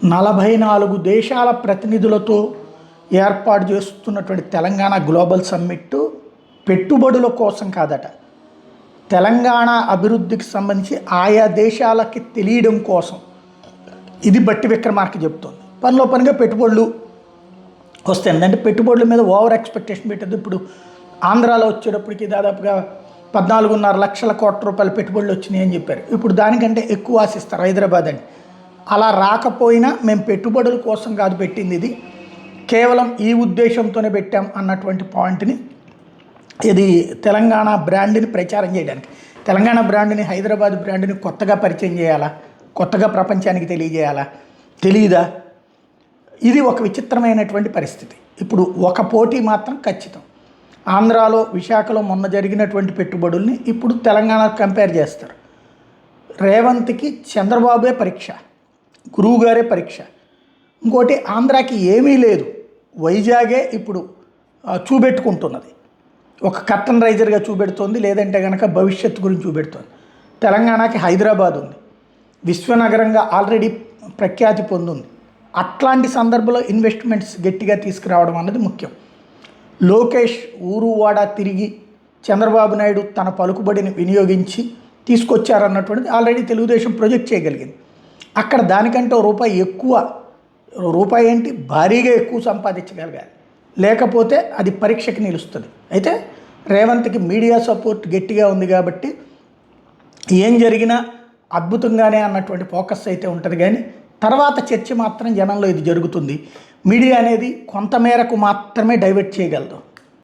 44 దేశాల ప్రతినిధులతో ఏర్పాటు చేస్తున్నటువంటి తెలంగాణ గ్లోబల్ సమ్మిట్ పెట్టుబడుల కోసం కాదట, తెలంగాణ అభివృద్ధికి సంబంధించి ఆయా దేశాలకి తెలియడం కోసం. ఇది బట్టి విక్రమార్క చెప్తోంది. పనిలో పనిగా పెట్టుబడులు వస్తాయి అంటే పెట్టుబడుల మీద ఓవర్ ఎక్స్పెక్టేషన్ పెట్టదు. ఇప్పుడు ఆంధ్రాలో వచ్చేటప్పటికి దాదాపుగా 14.5 లక్షల కోట్ల రూపాయల పెట్టుబడులు వచ్చినాయి అని చెప్పారు. ఇప్పుడు దానికంటే ఎక్కువ ఆశిస్తారు హైదరాబాద్ అని. అలా రాకపోయినా మేము పెట్టుబడుల కోసం కాదు పెట్టింది, ఇది కేవలం ఈ ఉద్దేశంతోనే పెట్టాం అన్నటువంటి పాయింట్ని, ఇది తెలంగాణ బ్రాండ్ని ప్రచారం చేయడానికి, తెలంగాణ బ్రాండ్ని హైదరాబాద్ బ్రాండ్ని కొత్తగా పరిచయం చేయాలా, కొత్తగా ప్రపంచానికి తెలియజేయాలా, తెలియదా? ఇది ఒక విచిత్రమైనటువంటి పరిస్థితి. ఇప్పుడు ఒక పోటీ మాత్రం ఖచ్చితం. ఆంధ్రాలో విశాఖలో మొన్న జరిగినటువంటి పెట్టుబడుల్ని ఇప్పుడు తెలంగాణ కంపేర్ చేస్తారు. రేవంత్కి చంద్రబాబే పరీక్ష, గురువుగారే పరీక్ష. ఇంకోటి ఆంధ్రాకి ఏమీ లేదు, వైజాగే ఇప్పుడు చూపెట్టుకుంటున్నది, ఒక కర్టన్ రైజర్గా చూపెడుతోంది, లేదంటే కనుక భవిష్యత్తు గురించి చూపెడుతోంది. తెలంగాణకి హైదరాబాద్ ఉంది, విశ్వనగరంగా ఆల్రెడీ ప్రఖ్యాతి పొందుంది. అట్లాంటి సందర్భంలో ఇన్వెస్ట్మెంట్స్ గట్టిగా తీసుకురావడం అన్నది ముఖ్యం. లోకేష్ ఊరు వాడ తిరిగి చంద్రబాబు నాయుడు తన పలుకుబడిని వినియోగించి తీసుకొచ్చారన్నటువంటిది ఆల్రెడీ తెలుగుదేశం ప్రొజెక్ట్ చేయగలిగింది. అక్కడ దానికంటే రూపాయి ఎక్కువ, రూపాయి ఏంటి భారీగా ఎక్కువ సంపాదించగలగాలి, లేకపోతే అది పరీక్షకి నిలుస్తుంది. అయితే రేవంత్కి మీడియా సపోర్ట్ గట్టిగా ఉంది కాబట్టి ఏం జరిగినా అద్భుతంగానే అన్నటువంటి ఫోకస్ అయితే ఉంటుంది. కానీ తర్వాత చర్చ మాత్రం జనంలో ఇది జరుగుతుంది. మీడియా అనేది కొంతమేరకు మాత్రమే డైవర్ట్ చేయగలదు.